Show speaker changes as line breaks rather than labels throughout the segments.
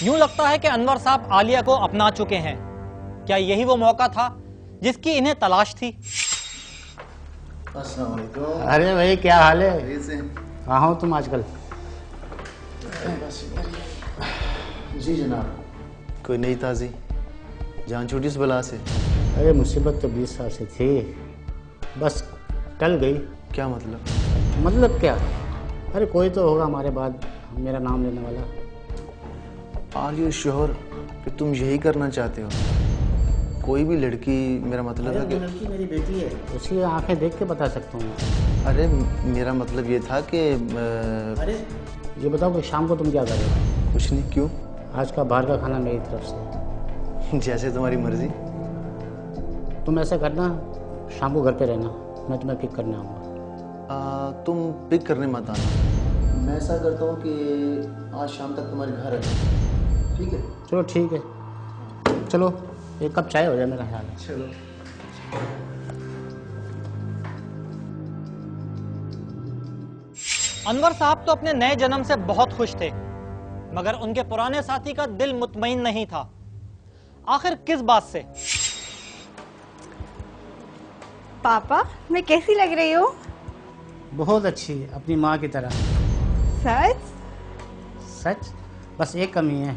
यूं लगता है कि अनवर साहब आलिया को अपना चुके हैं। क्या यही वो मौका था जिसकी इन्हें तलाश थी?
अस्सलाम वालेकुम।
अरे भाई क्या हाल है? कहाँ हो तुम आजकल?
जी जनाब। कोई नई ताज़ी जान छूटी उस बला से?
अरे मुसीबत तो 20 साल से थी, बस टल गई।
क्या मतलब?
मतलब क्या? अरे कोई तो होगा हमारे बाद मेरा नाम लेने वाला।
आर यू श्योर कि तुम यही करना चाहते हो? कोई भी लड़की, मेरा मतलब है कि
लड़की मेरी बेटी है, उसकी आंखें देख के बता सकता हूँ।
अरे मेरा मतलब ये था कि
अरे ये बताओ कि शाम को तुम क्या करोगे?
कुछ नहीं। क्यों?
आज का बाहर का खाना मेरी तरफ से।
जैसे तुम्हारी मर्जी।
तुम ऐसा करना, शाम को घर पे रहना, मैं तुम्हें पिक करने आऊँगा।
तुम पिक करने मत आना, मैं ऐसा करता हूँ कि आज शाम तक तुम्हारे घर रहना, ठीक है?
चलो ठीक है, चलो एक कप चाय हो जाए मेरा ख्याल है।
चलो।
अनवर साहब तो अपने नए जन्म से बहुत खुश थे, मगर उनके पुराने साथी का दिल मुतमईन नहीं था। आखिर किस बात से?
पापा मैं कैसी लग रही हूँ?
बहुत अच्छी, अपनी माँ की तरह।
सच?
सच? बस एक कमी है।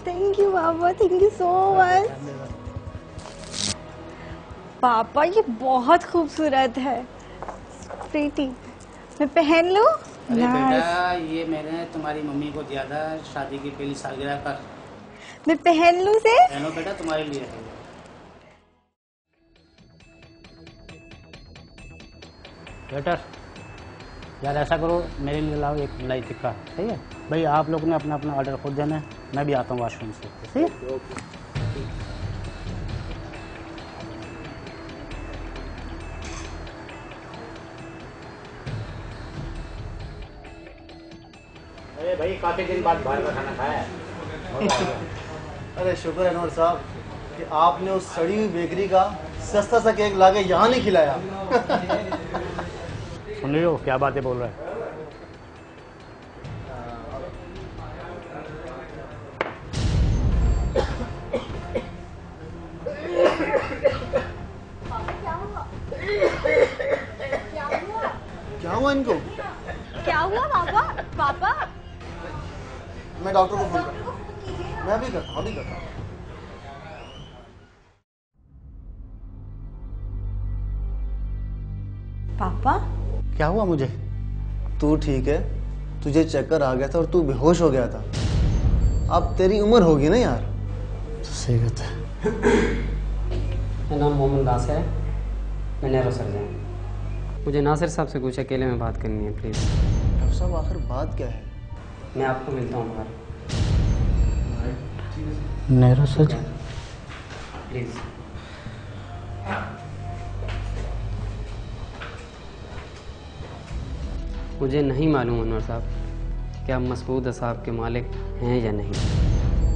थैंक यू पापा, थैंक यू सो मच। पापा ये बहुत खूबसूरत है, प्रीटी। मैं पहन लूं?
अरे बेटा ये मैंने तुम्हारी मम्मी को दिया था शादी की पहली सालगिरह पर।
मैं पहन लूं से?
पहनो बेटा, तुम्हारे लिए है। बेटा यार ऐसा करो, मेरे लिए लाओ एक मलाई टिक्का, ठीक है भाई? आप लोग ने अपना अपना ऑर्डर खुद देना है, मैं भी आता हूँ वॉशरूम से, ठीक है? अरे भाई काफी दिन बाद बाहर का खाना खाया है।
अरे शुक्र है अनवर साहब कि आपने उस सड़ी हुई बेकरी का सस्ता सा केक लाके यहाँ नहीं खिलाया।
सुन रही हो क्या बातें बोल रहा है?
क्या हुआ इनको?
क्या हुआ पापा? पापा
मैं डॉक्टर को फोन करता हूँ। मैं अभी करता हूँ, अभी करता हूँ।
पापा
क्या हुआ मुझे?
तू ठीक है? तुझे चक्कर आ गया था और तू बेहोश हो गया था। अब तेरी उम्र होगी ना यार।
सही बात है।
मेरा नाम मोहम्मद नासिर है, मैं नैरो सर्जन। मुझे नासिर साहब से कुछ अकेले में बात करनी है प्लीज़।
डॉक्टर साहब आखिर बात क्या है?
मैं आपको मिलता हूँ बाहर,
नैरो सर्जन
प्लीज़। मुझे नहीं मालूम अनवर साहब कि आप मसऊद साहब के मालिक हैं या नहीं,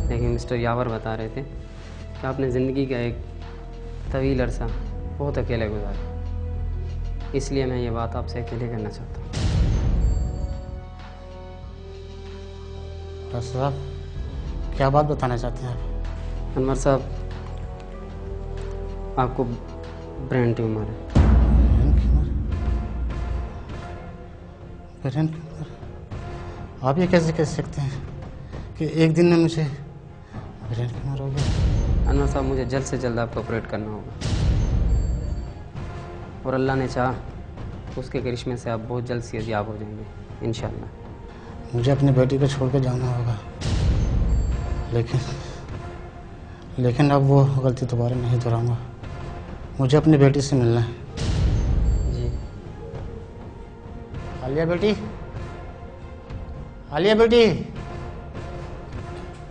लेकिन मिस्टर यावर बता रहे थे कि आपने ज़िंदगी का एक तवील अरसा बहुत अकेले गुजारा, इसलिए मैं ये बात आपसे अकेले करना चाहता हूँ।
डॉक्टर साहब क्या बात बताना चाहते हैं आप?
अनवर साहब आपको ब्रेन ट्यूमर है।
Brain tumour? आप ये कैसे कह सकते हैं कि एक दिन में मुझे ब्रेन ट्यूमर हो गया?
अनवर साहब मुझे जल्द से जल्द आपको ऑपरेट करना होगा, और अल्लाह ने चाहा उसके करिश्मे से आप बहुत जल्द सेहतयाब हो जाएंगे इंशाअल्लाह।
मुझे अपनी बेटी को छोड़ कर जाना होगा, लेकिन अब वो गलती दोबारा नहीं दोहराऊंगा। मुझे अपनी बेटी से मिलना है।
जी
आलिया बेटी, आलिया बेटी।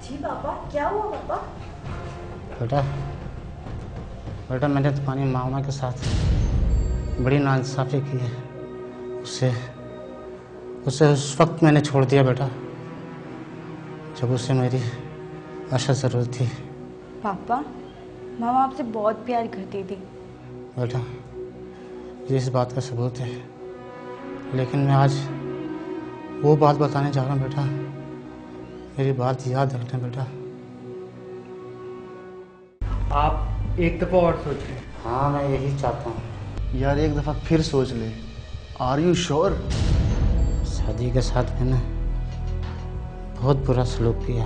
जी पापा, क्या हुआ पापा?
बेटा मैंने तुम्हारी मामा के साथ बड़ी नाइंसाफ़ी की है। उसे उस वक्त मैंने छोड़ दिया बेटा जब उसे मेरी अच्छा ज़रूरत थी।
पापा, मामा आपसे बहुत प्यार करती थी।
बेटा, ये इस बात का सबूत है, लेकिन मैं आज वो बात बताने जा रहा हूँ बेटा। मेरी बात याद रखना बेटा।
आप एक दफ़ा और सोच लें।
हाँ, मैं यही चाहता हूँ।
यार एक दफ़ा फिर सोच ले। Are you sure?
शादी के साथ मैंने बहुत बुरा सलूक किया।